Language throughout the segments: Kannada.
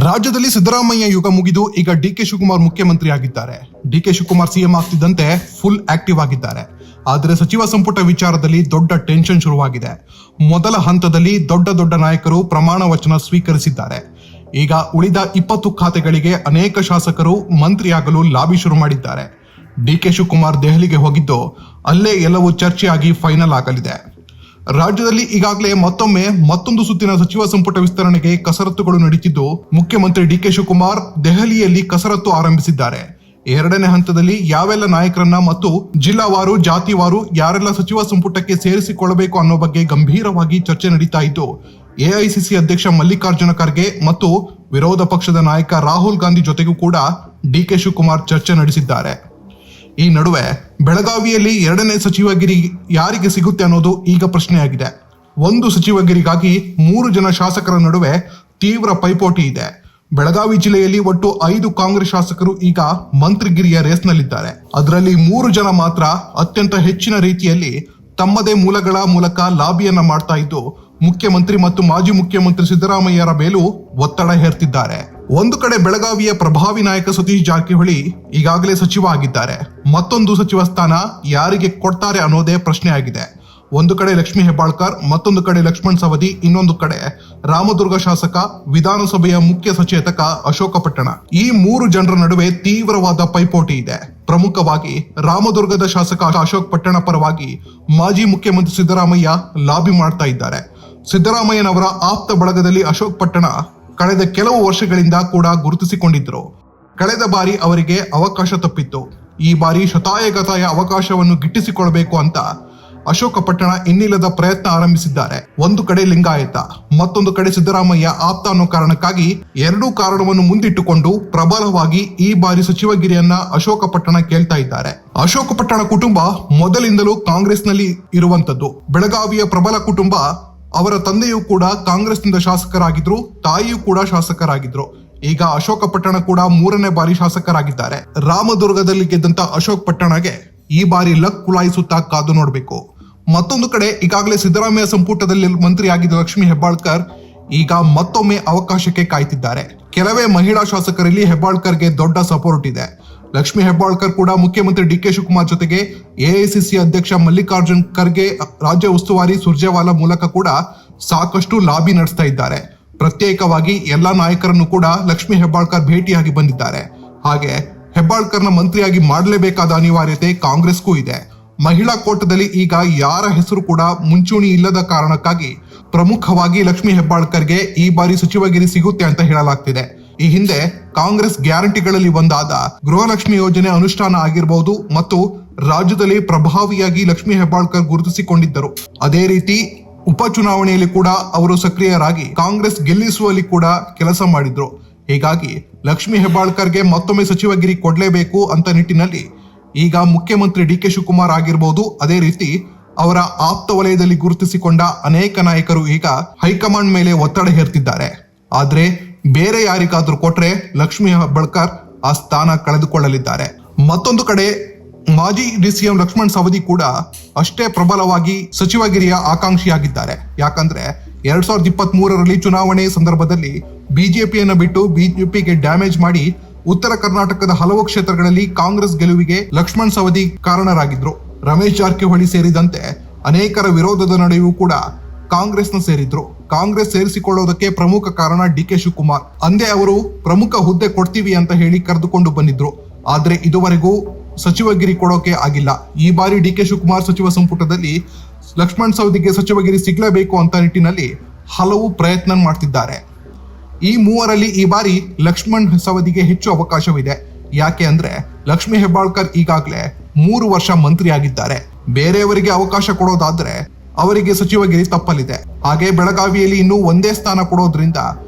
ರಾಜ್ಯದಲ್ಲಿ ಸಿದ್ದರಾಮಯ್ಯ ಯುಗ ಮುಗಿದು ಈಗ ಡಿಕೆ ಶಿವಕುಮಾರ್ ಮುಖ್ಯಮಂತ್ರಿ ಆಗಿದ್ದಾರೆ. ಡಿಕೆ ಶಿವಕುಮಾರ್ ಸಿಎಂ ಆಗ್ತಿದ್ದಂತೆ ಫುಲ್ ಆಕ್ಟಿವ್ ಆಗಿದ್ದಾರೆ. ಆದರೆ ಸಚಿವ ಸಂಪುಟ ವಿಚಾರದಲ್ಲಿ ದೊಡ್ಡ ಟೆನ್ಷನ್ ಶುರುವಾಗಿದೆ. ಮೊದಲ ಹಂತದಲ್ಲಿ ದೊಡ್ಡ ನಾಯಕರು ಪ್ರಮಾಣ ವಚನ ಸ್ವೀಕರಿಸಿದ್ದಾರೆ. ಈಗ ಉಳಿದ 20 ಖಾತೆಗಳಿಗೆ ಅನೇಕ ಶಾಸಕರು ಮಂತ್ರಿಯಾಗಲು ಲಾಬಿ ಶುರು ಮಾಡಿದ್ದಾರೆ. ಡಿಕೆ ಶಿವಕುಮಾರ್ ದೆಹಲಿಗೆ ಹೋಗಿದ್ದು ಅಲ್ಲೇ ಎಲ್ಲವೂ ಚರ್ಚೆಯಾಗಿ ಫೈನಲ್ ಆಗಲಿದೆ. ರಾಜ್ಯದಲ್ಲಿ ಈಗಾಗಲೇ ಮತ್ತೊಂದು ಸುತ್ತಿನ ಸಚಿವ ಸಂಪುಟ ವಿಸ್ತರಣೆಗೆ ಕಸರತ್ತುಗಳು ನಡೀತಿದ್ದು, ಮುಖ್ಯಮಂತ್ರಿ ಡಿಕೆ ಶಿವಕುಮಾರ್ ದೆಹಲಿಯಲ್ಲಿ ಕಸರತ್ತು ಆರಂಭಿಸಿದ್ದಾರೆ. ಎರಡನೇ ಹಂತದಲ್ಲಿ ಯಾವೆಲ್ಲ ನಾಯಕರನ್ನ ಮತ್ತು ಜಿಲ್ಲಾವಾರು ಜಾತಿವಾರು ಯಾರೆಲ್ಲ ಸಚಿವ ಸಂಪುಟಕ್ಕೆ ಸೇರಿಸಿಕೊಳ್ಳಬೇಕು ಅನ್ನೋ ಬಗ್ಗೆ ಗಂಭೀರವಾಗಿ ಚರ್ಚೆ ನಡೀತಾ ಇದ್ದು, ಎಐಸಿಸಿ ಅಧ್ಯಕ್ಷ ಮಲ್ಲಿಕಾರ್ಜುನ ಖರ್ಗೆ ಮತ್ತು ವಿರೋಧ ಪಕ್ಷದ ನಾಯಕ ರಾಹುಲ್ ಗಾಂಧಿ ಜೊತೆಗೂ ಕೂಡ ಡಿಕೆ ಶಿವಕುಮಾರ್ ಚರ್ಚೆ ನಡೆಸಿದ್ದಾರೆ. ಈ ನಡುವೆ ಬೆಳಗಾವಿಯಲ್ಲಿ ಎರಡನೇ ಸಚಿವಗಿರಿ ಯಾರಿಗೆ ಸಿಗುತ್ತೆ ಅನ್ನೋದು ಈಗ ಪ್ರಶ್ನೆಯಾಗಿದೆ. ಒಂದು ಸಚಿವಗಿರಿಗಾಗಿ 3 ಜನ ಶಾಸಕರ ನಡುವೆ ತೀವ್ರ ಪೈಪೋಟಿ ಇದೆ. ಬೆಳಗಾವಿ ಜಿಲ್ಲೆಯಲ್ಲಿ ಒಟ್ಟು 5 ಕಾಂಗ್ರೆಸ್ ಶಾಸಕರು ಈಗ ಮಂತ್ರಿಗಿರಿಯ ರೇಸ್ನಲ್ಲಿದ್ದಾರೆ. ಅದರಲ್ಲಿ 3 ಜನ ಮಾತ್ರ ಅತ್ಯಂತ ಹೆಚ್ಚಿನ ರೀತಿಯಲ್ಲಿ ತಮ್ಮದೇ ಮೂಲಗಳ ಮೂಲಕ ಲಾಬಿಯನ್ನ ಮಾಡ್ತಾ ಇದ್ದು, ಮುಖ್ಯಮಂತ್ರಿ ಮತ್ತು ಮಾಜಿ ಮುಖ್ಯಮಂತ್ರಿ ಸಿದ್ದರಾಮಯ್ಯರ ಮೇಲೂ ಒತ್ತಡ ಹೇರ್ತಿದ್ದಾರೆ. ಒಂದು ಕಡೆ ಬೆಳಗಾವಿಯ ಪ್ರಭಾವಿ ನಾಯಕ ಸತೀಶ್ ಜಾರಕಿಹೊಳಿ ಈಗಾಗಲೇ ಸಚಿವ ಆಗಿದ್ದಾರೆ. ಮತ್ತೊಂದು ಸಚಿವ ಸ್ಥಾನ ಯಾರಿಗೆ ಕೊಡ್ತಾರೆ ಅನ್ನೋದೇ ಪ್ರಶ್ನೆ ಆಗಿದೆ. ಒಂದು ಕಡೆ ಲಕ್ಷ್ಮೀ ಹೆಬ್ಬಾಳ್ಕರ್, ಮತ್ತೊಂದು ಕಡೆ ಲಕ್ಷ್ಮಣ್ ಸವದಿ, ಇನ್ನೊಂದು ಕಡೆ ರಾಮದುರ್ಗ ಶಾಸಕ, ವಿಧಾನಸಭೆಯ ಮುಖ್ಯ ಸಚೇತಕ ಅಶೋಕ ಪಟ್ಟಣ. ಈ 3 ಜನರ ನಡುವೆ ತೀವ್ರವಾದ ಪೈಪೋಟಿ ಇದೆ. ಪ್ರಮುಖವಾಗಿ ರಾಮದುರ್ಗದ ಶಾಸಕ ಅಶೋಕ್ ಪಟ್ಟಣ ಪರವಾಗಿ ಮಾಜಿ ಮುಖ್ಯಮಂತ್ರಿ ಸಿದ್ದರಾಮಯ್ಯ ಲಾಬಿ ಮಾಡ್ತಾ ಇದ್ದಾರೆ. ಸಿದ್ದರಾಮಯ್ಯನವರ ಆಪ್ತ ಬಳಗದಲ್ಲಿ ಅಶೋಕ್ ಪಟ್ಟಣ ಕಳೆದ ಕೆಲವು ವರ್ಷಗಳಿಂದ ಕೂಡ ಗುರುತಿಸಿಕೊಂಡಿದ್ದರು. ಕಳೆದ ಬಾರಿ ಅವರಿಗೆ ಅವಕಾಶ ತಪ್ಪಿತ್ತು. ಈ ಬಾರಿ ಶತಾಯಗತಾಯ ಅವಕಾಶವನ್ನು ಗಿಟ್ಟಿಸಿಕೊಳ್ಳಬೇಕು ಅಂತ ಅಶೋಕ ಪಟ್ಟಣ ಇನ್ನಿಲ್ಲದ ಪ್ರಯತ್ನ ಆರಂಭಿಸಿದ್ದಾರೆ. ಒಂದು ಕಡೆ ಲಿಂಗಾಯತ, ಮತ್ತೊಂದು ಕಡೆ ಸಿದ್ದರಾಮಯ್ಯ ಆಪ್ತ ಅನ್ನೋ ಕಾರಣಕ್ಕಾಗಿ ಎರಡೂ ಕಾರಣವನ್ನು ಮುಂದಿಟ್ಟುಕೊಂಡು ಪ್ರಬಲವಾಗಿ ಈ ಬಾರಿ ಸಚಿವಗಿರಿಯನ್ನ ಅಶೋಕ ಪಟ್ಟಣ ಕೇಳ್ತಾ ಇದ್ದಾರೆ. ಅಶೋಕ ಪಟ್ಟಣ ಕುಟುಂಬ ಮೊದಲಿಂದಲೂ ಕಾಂಗ್ರೆಸ್ನಲ್ಲಿ ಇರುವಂತದ್ದು. ಬೆಳಗಾವಿಯ ಪ್ರಬಲ ಕುಟುಂಬ. ಅವರ ತಂದೆಯೂ ಕೂಡ ಕಾಂಗ್ರೆಸ್ನಿಂದ ಶಾಸಕರಾಗಿದ್ರು, ತಾಯಿಯೂ ಕೂಡ ಶಾಸಕರಾಗಿದ್ರು. ಈಗ ಅಶೋಕ ಪಟ್ಟಣ ಕೂಡ 3ನೇ ಬಾರಿ ಶಾಸಕರಾಗಿದ್ದಾರೆ. ರಾಮದುರ್ಗದಲ್ಲಿ ಗೆದ್ದಂತ ಅಶೋಕ್ ಪಟ್ಟಣಗೆ ಈ ಬಾರಿ ಲಕ್ ಕುಲಾಯಿಸುತ್ತಾ ಕಾದು ನೋಡಬೇಕು. ಮತ್ತೊಂದು ಕಡೆ ಈಗಾಗಲೇ ಸಿದ್ದರಾಮಯ್ಯ ಸಂಪುಟದಲ್ಲಿ ಮಂತ್ರಿಯಾಗಿದ್ದ ಲಕ್ಷ್ಮೀ ಹೆಬ್ಬಾಳ್ಕರ್ ಈಗ ಮತ್ತೊಮ್ಮೆ ಅವಕಾಶಕ್ಕೆ ಕಾಯ್ತಿದ್ದಾರೆ. ಕೆಲವೇ ಮಹಿಳಾ ಶಾಸಕರಲ್ಲಿ ಹೆಬ್ಬಾಳ್ಕರ್ಗೆ ದೊಡ್ಡ ಸಪೋರ್ಟ್ ಇದೆ. ಲಕ್ಷ್ಮೀ ಹೆಬ್ಬಾಳ್ಕರ್ ಕೂಡ ಮುಖ್ಯಮಂತ್ರಿ ಡಿಕೆ ಶಿವಕುಮಾರ್ ಜೊತೆಗೆ ಎಐಸಿಸಿ ಅಧ್ಯಕ್ಷ ಮಲ್ಲಿಕಾರ್ಜುನ್ ಖರ್ಗೆ, ರಾಜ್ಯ ಉಸ್ತುವಾರಿ ಸುರ್ಜೇವಾಲಾ ಮೂಲಕ ಕೂಡ ಸಾಕಷ್ಟು ಲಾಬಿ ನಡೆಸ್ತಾ ಇದ್ದಾರೆ. ಪ್ರತ್ಯೇಕವಾಗಿ ಎಲ್ಲಾ ನಾಯಕರನ್ನು ಕೂಡ ಲಕ್ಷ್ಮೀ ಹೆಬ್ಬಾಳ್ಕರ್ ಭೇಟಿಯಾಗಿ ಬಂದಿದ್ದಾರೆ. ಹಾಗೆ ಹೆಬ್ಬಾಳ್ಕರ್ನ ಮಂತ್ರಿಯಾಗಿ ಮಾಡಲೇಬೇಕಾದ ಅನಿವಾರ್ಯತೆ ಕಾಂಗ್ರೆಸ್ಗೂ ಇದೆ. ಮಹಿಳಾ ಕೋಟದಲ್ಲಿ ಈಗ ಯಾರ ಹೆಸರು ಕೂಡ ಮುಂಚೂಣಿ ಇಲ್ಲದ ಕಾರಣಕ್ಕಾಗಿ ಪ್ರಮುಖವಾಗಿ ಲಕ್ಷ್ಮೀ ಹೆಬ್ಬಾಳ್ಕರ್ಗೆ ಈ ಬಾರಿ ಸಚಿವಗಿರಿ ಸಿಗುತ್ತೆ ಅಂತ ಹೇಳಲಾಗ್ತಿದೆ. ಈ ಹಿಂದೆ ಕಾಂಗ್ರೆಸ್ ಗ್ಯಾರಂಟಿಗಳಲ್ಲಿ ಒಂದಾದ ಗೃಹಲಕ್ಷ್ಮಿ ಯೋಜನೆ ಅನುಷ್ಠಾನ ಆಗಿರಬಹುದು ಮತ್ತು ರಾಜ್ಯದಲ್ಲಿ ಪ್ರಭಾವಿಯಾಗಿ ಲಕ್ಷ್ಮೀ ಹೆಬ್ಬಾಳ್ಕರ್ ಗುರುತಿಸಿಕೊಂಡಿದ್ದರು. ಅದೇ ರೀತಿ ಉಪಚುನಾವಣೆಯಲ್ಲಿ ಕೂಡ ಅವರು ಸಕ್ರಿಯರಾಗಿ ಕಾಂಗ್ರೆಸ್ ಗೆಲ್ಲಿಸುವಲ್ಲಿ ಕೂಡ ಕೆಲಸ ಮಾಡಿದ್ರು. ಹೀಗಾಗಿ ಲಕ್ಷ್ಮೀ ಹೆಬ್ಬಾಳ್ಕರ್ಗೆ ಮತ್ತೊಮ್ಮೆ ಸಚಿವಗಿರಿ ಕೊಡ್ಲೇಬೇಕು ಅಂತ ನಿಟ್ಟಿನಲ್ಲಿ ಈಗ ಮುಖ್ಯಮಂತ್ರಿ ಡಿಕೆ ಶಿವಕುಮಾರ್ ಆಗಿರಬಹುದು, ಅದೇ ರೀತಿ ಅವರ ಆಪ್ತ ವಲಯದಲ್ಲಿ ಗುರುತಿಸಿಕೊಂಡ ಅನೇಕ ನಾಯಕರು ಈಗ ಹೈಕಮಾಂಡ್ ಮೇಲೆ ಒತ್ತಡ ಹೇರ್ತಿದ್ದಾರೆ. ಆದ್ರೆ ಬೇರೆ ಯಾರಿಗಾದ್ರೂ ಕೊಟ್ರೆ ಲಕ್ಷ್ಮೀ ಹೆಬ್ಬಾಳ್ಕರ್ ಆ ಸ್ಥಾನ ಕಳೆದುಕೊಳ್ಳಲಿದ್ದಾರೆ. ಮತ್ತೊಂದು ಕಡೆ ಮಾಜಿ ಡಿಸಿಎಂ ಲಕ್ಷ್ಮಣ್ ಸವದಿ ಕೂಡ ಅಷ್ಟೇ ಪ್ರಬಲವಾಗಿ ಸಚಿವಗಿರಿಯ ಆಕಾಂಕ್ಷಿಯಾಗಿದ್ದಾರೆ. ಯಾಕಂದ್ರೆ 2023ರಲ್ಲಿ ಚುನಾವಣೆ ಸಂದರ್ಭದಲ್ಲಿ ಬಿಜೆಪಿಯನ್ನ ಬಿಟ್ಟು ಬಿಜೆಪಿಗೆ ಡ್ಯಾಮೇಜ್ ಮಾಡಿ ಉತ್ತರ ಕರ್ನಾಟಕದ ಹಲವು ಕ್ಷೇತ್ರಗಳಲ್ಲಿ ಕಾಂಗ್ರೆಸ್ ಗೆಲುವಿಗೆ ಲಕ್ಷ್ಮಣ್ ಸವದಿ ಕಾರಣರಾಗಿದ್ರು. ರಮೇಶ್ ಜಾರಕಿಹೊಳಿ ಸೇರಿದಂತೆ ಅನೇಕರ ವಿರೋಧದ ನಡುವೆಯೂ ಕೂಡ ಕಾಂಗ್ರೆಸ್ನ ಸೇರಿದ್ರು. ಕಾಂಗ್ರೆಸ್ ಸೇರಿಸಿಕೊಳ್ಳೋದಕ್ಕೆ ಪ್ರಮುಖ ಕಾರಣ ಡಿಕೆ ಶಿವಕುಮಾರ್. ಅಂದೇ ಅವರು ಪ್ರಮುಖ ಹುದ್ದೆ ಕೊಡ್ತೀವಿ ಅಂತ ಹೇಳಿ ಕರೆದುಕೊಂಡು ಬಂದಿದ್ರು. ಆದ್ರೆ ಇದುವರೆಗೂ ಸಚಿವಗಿರಿ ಕೊಡೋಕೆ ಆಗಿಲ್ಲ. ಈ ಬಾರಿ ಡಿಕೆ ಶಿವಕುಮಾರ್ ಸಚಿವ ಸಂಪುಟದಲ್ಲಿ ಲಕ್ಷ್ಮಣ್ ಸವದಿಗೆ ಸಚಿವಗಿರಿ ಸಿಗ್ಲೇಬೇಕು ಅಂತ ನಿಟ್ಟಿನಲ್ಲಿ ಹಲವು ಪ್ರಯತ್ನ ಮಾಡ್ತಿದ್ದಾರೆ. ಈ 3ರಲ್ಲಿ ಈ ಬಾರಿ ಲಕ್ಷ್ಮಣ್ ಸವದಿಗೆ ಹೆಚ್ಚು ಅವಕಾಶವಿದೆ. ಯಾಕೆ ಅಂದ್ರೆ ಲಕ್ಷ್ಮೀ ಹೆಬ್ಬಾಳ್ಕರ್ ಈಗಾಗಲೇ 3 ವರ್ಷ ಮಂತ್ರಿ ಆಗಿದ್ದಾರೆ. ಬೇರೆಯವರಿಗೆ ಅವಕಾಶ ಕೊಡೋದಾದ್ರೆ ಅವರಿಗೆ ಸಚಿವಗಿರಿ ತಪ್ಪಲಿದೆ. ಹಾಗೆ ಬೆಳಗಾವಿಯಲ್ಲಿ ಇನ್ನೂ ಒಂದೇ ಸ್ಥಾನ ಕೊಡೋದ್ರಿಂದ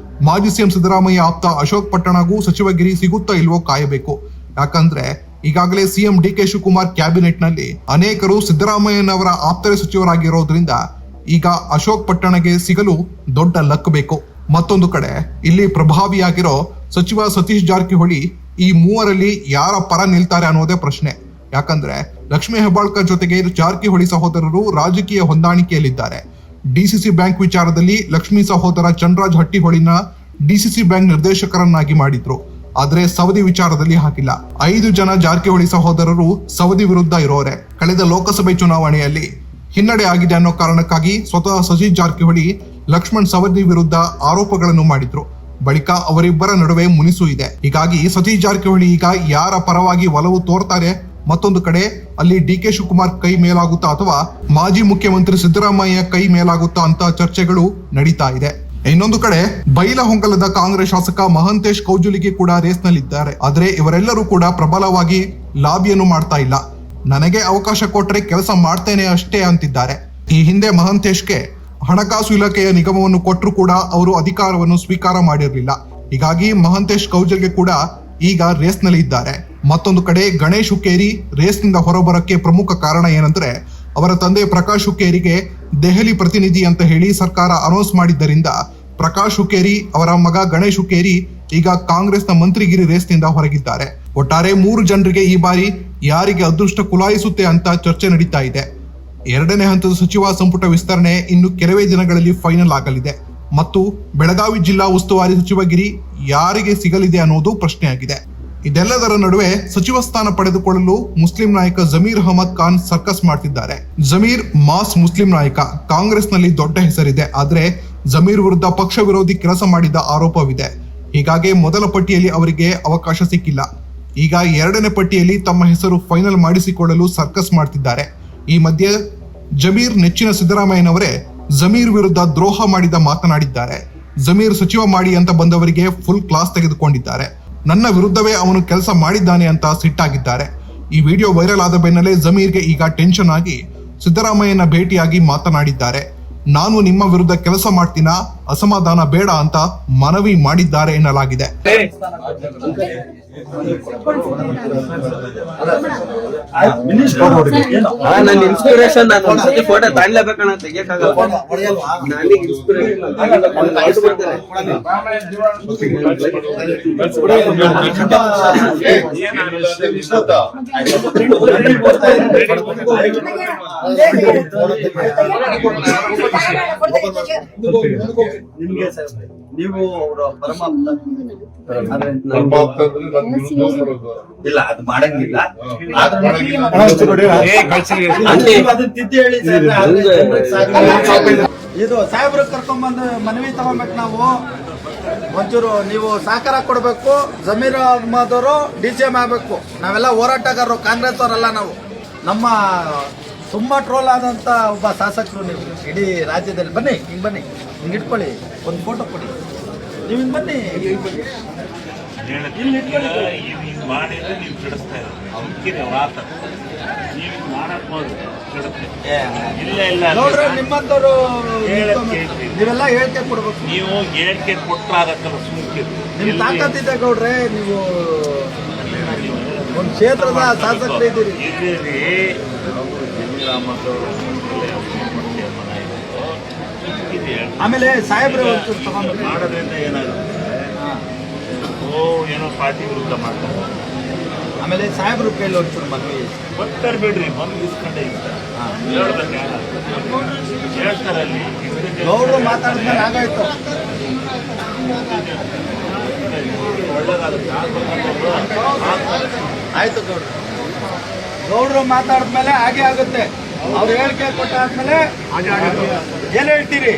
ಮಾಜಿ ಸಿಎಂ ಸಿದ್ದರಾಮಯ್ಯ ಆಪ್ತ ಅಶೋಕ್ ಪಟ್ಟಣಗೂ ಸಚಿವಗಿರಿ ಸಿಗುತ್ತಾ ಇಲ್ವೋ ಕಾಯಬೇಕು. ಯಾಕಂದ್ರೆ ಈಗಾಗಲೇ ಸಿಎಂ ಡಿಕೆ ಶಿವಕುಮಾರ್ ಕ್ಯಾಬಿನೆಟ್ ನಲ್ಲಿ ಅನೇಕರು ಸಿದ್ದರಾಮಯ್ಯನವರ ಆಪ್ತರ ಸಚಿವರಾಗಿರೋದ್ರಿಂದ ಈಗ ಅಶೋಕ್ ಪಟ್ಟಣಗೆ ಸಿಗಲು ದೊಡ್ಡ ಲಕ್ ಬೇಕು. ಮತ್ತೊಂದು ಕಡೆ ಇಲ್ಲಿ ಪ್ರಭಾವಿಯಾಗಿರೋ ಸಚಿವ ಸತೀಶ್ ಜಾರಕಿಹೊಳಿ ಈ 3ರಲ್ಲಿ ಯಾರ ಪರ ನಿಲ್ತಾರೆ ಅನ್ನೋದೇ ಪ್ರಶ್ನೆ. ಯಾಕಂದ್ರೆ ಲಕ್ಷ್ಮೀ ಹೆಬ್ಬಾಳ್ಕರ್ ಜೊತೆಗೆ ಜಾರಕಿಹೊಳಿ ಸಹೋದರರು ರಾಜಕೀಯ ಹೊಂದಾಣಿಕೆಯಲ್ಲಿದ್ದಾರೆ. ಡಿಸಿಸಿ ಬ್ಯಾಂಕ್ ವಿಚಾರದಲ್ಲಿ ಲಕ್ಷ್ಮೀ ಸಹೋದರ ಚಂದ್ರರಾಜ್ ಹಟ್ಟಿಹೊಳಿನ ಡಿಸಿಸಿ ಬ್ಯಾಂಕ್ ನಿರ್ದೇಶಕರನ್ನಾಗಿ ಮಾಡಿದ್ರು. ಆದ್ರೆ ಸವದಿ ವಿಚಾರದಲ್ಲಿ ಹಾಕಿಲ್ಲ. 5 ಜನ ಜಾರಕಿಹೊಳಿ ಸಹೋದರರು ಸವದಿ ವಿರುದ್ಧ ಇರೋರೆ. ಕಳೆದ ಲೋಕಸಭೆ ಚುನಾವಣೆಯಲ್ಲಿ ಹಿನ್ನಡೆ ಆಗಿದೆ ಅನ್ನೋ ಕಾರಣಕ್ಕಾಗಿ ಸ್ವತಃ ಸತೀಶ್ ಜಾರಕಿಹೊಳಿ ಲಕ್ಷ್ಮಣ್ ಸವದಿ ವಿರುದ್ಧ ಆರೋಪಗಳನ್ನು ಮಾಡಿದ್ರು. ಬಳಿಕ ಅವರಿಬ್ಬರ ನಡುವೆ ಮುನಿಸು ಇದೆ. ಹೀಗಾಗಿ ಸತೀಶ್ ಜಾರಕಿಹೊಳಿ ಈಗ ಯಾರ ಪರವಾಗಿ ಒಲವು ತೋರ್ತಾರೆ, ಮತ್ತೊಂದು ಕಡೆ ಅಲ್ಲಿ ಡಿಕೆ ಶಿವಕುಮಾರ್ ಕೈ ಮೇಲಾಗುತ್ತಾ ಅಥವಾ ಮಾಜಿ ಮುಖ್ಯಮಂತ್ರಿ ಸಿದ್ದರಾಮಯ್ಯ ಕೈ ಮೇಲಾಗುತ್ತಾ ಅಂತ ಚರ್ಚೆಗಳು ನಡೀತಾ ಇದೆ. ಇನ್ನೊಂದು ಕಡೆ ಬೈಲಹೊಂಗಲದ ಕಾಂಗ್ರೆಸ್ ಶಾಸಕ ಮಹಂತೇಶ್ ಕೌಜುಲಿಗೆ ಕೂಡ ರೇಸ್ ನಲ್ಲಿದ್ದಾರೆ. ಆದ್ರೆ ಇವರೆಲ್ಲರೂ ಕೂಡ ಪ್ರಬಲವಾಗಿ ಲಾಬಿಯನ್ನು ಮಾಡ್ತಾ ಇಲ್ಲ. ನನಗೆ ಅವಕಾಶ ಕೊಟ್ರೆ ಕೆಲಸ ಮಾಡ್ತೇನೆ ಅಷ್ಟೇ ಅಂತಿದ್ದಾರೆ. ಈ ಹಿಂದೆ ಮಹಂತೇಶ್ಗೆ ಹಣಕಾಸು ಇಲಾಖೆಯ ನಿಗಮವನ್ನು ಕೊಟ್ಟರು ಕೂಡ ಅವರು ಅಧಿಕಾರವನ್ನು ಸ್ವೀಕಾರ ಮಾಡಿರಲಿಲ್ಲ. ಹೀಗಾಗಿ ಮಹಂತೇಶ್ ಕೌಜಲ್ಗೆ ಕೂಡ ಈಗ ರೇಸ್ ನಲ್ಲಿ ಇದ್ದಾರೆ. ಮತ್ತೊಂದು ಕಡೆ ಗಣೇಶ್ ಹುಕ್ಕೇರಿ ರೇಸ್ ನಿಂದ ಹೊರಬರಕ್ಕೆ ಪ್ರಮುಖ ಕಾರಣ ಏನಂದ್ರೆ ಅವರ ತಂದೆ ಪ್ರಕಾಶ್ ಹುಕ್ಕೇರಿಗೆ ದೆಹಲಿ ಪ್ರತಿನಿಧಿ ಅಂತ ಹೇಳಿ ಸರ್ಕಾರ ಅನೌನ್ಸ್ ಮಾಡಿದ್ದರಿಂದ ಪ್ರಕಾಶ್ ಹುಕ್ಕೇರಿ ಅವರ ಮಗ ಗಣೇಶ್ ಹುಕ್ಕೇರಿ ಈಗ ಕಾಂಗ್ರೆಸ್ನ ಮಂತ್ರಿಗಿರಿ ರೇಸ್ ನಿಂದ ಹೊರಗಿದ್ದಾರೆ. ಒಟ್ಟಾರೆ 3 ಜನರಿಗೆ ಈ ಬಾರಿ ಯಾರಿಗೆ ಅದೃಷ್ಟ ಕುಲಾಯಿಸುತ್ತೆ ಅಂತ ಚರ್ಚೆ ನಡೀತಾ ಇದೆ. 2ನೇ ಹಂತದ ಸಚಿವ ಸಂಪುಟ ವಿಸ್ತರಣೆ ಇನ್ನು ಕೆಲವೇ ದಿನಗಳಲ್ಲಿ ಫೈನಲ್ ಆಗಲಿದೆ ಮತ್ತು ಬೆಳಗಾವಿ ಜಿಲ್ಲಾ ಉಸ್ತುವಾರಿ ಸಚಿವಗಿರಿ ಯಾರಿಗೆ ಸಿಗಲಿದೆ ಅನ್ನೋದು ಪ್ರಶ್ನೆಯಾಗಿದೆ. ಇದೆಲ್ಲದರ ನಡುವೆ ಸಚಿವ ಸ್ಥಾನ ಪಡೆದುಕೊಳ್ಳಲು ಮುಸ್ಲಿಂ ನಾಯಕ ಜಮೀರ್ ಅಹಮದ್ ಖಾನ್ ಸರ್ಕಸ್ ಮಾಡ್ತಿದ್ದಾರೆ. ಜಮೀರ್ ಮಾಸ್ ಮುಸ್ಲಿಂ ನಾಯಕ, ಕಾಂಗ್ರೆಸ್ನಲ್ಲಿ ದೊಡ್ಡ ಹೆಸರಿದೆ. ಆದ್ರೆ ಜಮೀರ್ ವಿರುದ್ಧ ಪಕ್ಷ ವಿರೋಧಿ ಕೆಲಸ ಮಾಡಿದ ಆರೋಪವಿದೆ. ಹೀಗಾಗಿ ಮೊದಲ ಪಟ್ಟಿಯಲ್ಲಿ ಅವರಿಗೆ ಅವಕಾಶ ಸಿಕ್ಕಿಲ್ಲ. ಈಗ 2ನೇ ಪಟ್ಟಿಯಲ್ಲಿ ತಮ್ಮ ಹೆಸರು ಫೈನಲ್ ಮಾಡಿಸಿಕೊಳ್ಳಲು ಸರ್ಕಸ್ ಮಾಡ್ತಿದ್ದಾರೆ. ಈ ಮಧ್ಯೆ ಜಮೀರ್ ನೆಚ್ಚಿನ ಸಿದ್ದರಾಮಯ್ಯನವರೇ ಜಮೀರ್ ವಿರುದ್ಧ ದ್ರೋಹ ಮಾಡಿದ ಮಾತನಾಡಿದ್ದಾರೆ. ಜಮೀರ್ ಸಚಿವ ಮಾಡಿ ಅಂತ ಬಂದವರಿಗೆ ಫುಲ್ ಕ್ಲಾಸ್ ತೆಗೆದುಕೊಂಡಿದ್ದಾರೆ. ನನ್ನ ವಿರುದ್ಧವೇ ಅವನು ಕೆಲಸ ಮಾಡಿದ್ದಾನೆ ಅಂತ ಸಿಟ್ಟಾಗಿದ್ದಾರೆ. ಈ ವಿಡಿಯೋ ವೈರಲ್ ಆದ ಬೆನ್ನಲ್ಲೇ ಜಮೀರ್ಗೆ ಈಗ ಟೆನ್ಷನ್ ಆಗಿ ಸಿದ್ದರಾಮಯ್ಯನ ಭೇಟಿಯಾಗಿ ಮಾತನಾಡಿದ್ದಾರೆ. ನಾನು ನಿಮ್ಮ ವಿರುದ್ಧ ಕೆಲಸ ಮಾಡ್ತೀನಾ, ಅಸಮಾಧಾನ ಬೇಡ ಅಂತ ಮನವಿ ಮಾಡಿದ್ದಾರೆ ಎನ್ನಲಾಗಿದೆ. ನನ್ನ ಇನ್ಸ್ಪಿರೇಷನ್ ನಾನು ಒಂದ್ಸತಿ ಫೋಟೋ ತಾಳ್ಲೇಬೇಕಣ್ಣ, ತೆಗಿಯಕ್ಕಾಗಲ್ಲ. ನನಗೆ ಇನ್ಸ್ಪಿರೇಷನ್ ನಿಮ್ಗೆ ನೀವು ಅವರ ಪರಮಾತ್ಮ ಇಲ್ಲ, ಅದು ಮಾಡಂಗಿಲ್ಲ. ಇದು ಸಾಹೇಬ್ರು ಕರ್ಕೊಂಡ್ಬಂದು ಮನವಿ ತಗೋಬೇಕು. ನಾವು ಒಂಚೂರು ನೀವು ಸಹಕಾರ ಕೊಡ್ಬೇಕು. ಜಮೀರ್ ಅಹಮದ್ ಅವರು DCM ಆಗ್ಬೇಕು. ನಾವೆಲ್ಲ ಹೋರಾಟಗಾರರು, ಕಾಂಗ್ರೆಸ್ ಅವರೆಲ್ಲ. ನಾವು ನಮ್ಮ ತುಂಬಾ ಟ್ರೋಲ್ ಆದಂತ ಒಬ್ಬ ಶಾಸಕರು ನೀವು ಇಡೀ ರಾಜ್ಯದಲ್ಲಿ. ಬನ್ನಿ, ಹಿಂಗ್ ಬನ್ನಿ, ಹಿಂಗ್ ಇಟ್ಕೊಳ್ಳಿ, ಒಂದು ಫೋಟೋ ಕೊಡಿ. ನೀವು ಹಿಂಗ್ ಬನ್ನಿ, ಮಾಡಿದ್ರೆ ನೀವು ಕೆಡಿಸ್ತಾ ಇದ್ದೀರಿ. ಇಲ್ಲ ಇಲ್ಲ ನೋಡ್ರಿ, ನಿಮ್ಮಂತವ್ರು ನೀವೆಲ್ಲ ಹೇಳಿಕೆ ಕೊಡ್ಬೇಕು. ನೀವು ಹೇಳಿಕೆ ಕೊಟ್ಟಾಗತ್ತಲ್ಲ, ಸುಮ್ಕಿರಿ. ನಿಮ್ ತಾಕತ್ತಿದೆ ಗೌಡ್ರೆ, ನೀವು ಒಂದು ಕ್ಷೇತ್ರದ ಶಾಸಕರು ಇದ್ದೀರಿ. ಆಮೇಲೆ ಸಾಹೇಬ್ರೆ ಒಂಚೂರು ತಗೊಂಡ್ರೆ ಮಾಡೋದ್ರಿಂದ ಏನಾಗುತ್ತೆ, ಏನೋ ಪಾರ್ಟಿ ವಿರುದ್ಧ ಮಾಡ್ತಾರೆ. ಆಮೇಲೆ ಸಾಹೇಬ್ರು ಕೈಲಿ ಒಂಚೂರು ಮನವಿ ಬರ್ತಾರೆ ಬಿಡ್ರಿ, ಬಂದು ಇಸ್ಕೊಂಡೆ ಹೇಳ್ತಾರಲ್ಲಿ. ಗೌಡ್ರು ಮಾತಾಡಿದ್ಮೇಲೆ ಆಗಾಯ್ತು. ಆಯ್ತು ಗೌಡ್ರು, ಗೌಡ್ರು ಮಾತಾಡಿದ್ಮೇಲೆ ಹಾಗೆ ಆಗುತ್ತೆ. ಅವ್ರು ಹೇಳಿಕೆ ಕೊಟ್ಟಾದ್ಮೇಲೆ ಏನ್ ಹೇಳ್ತೀರಿ?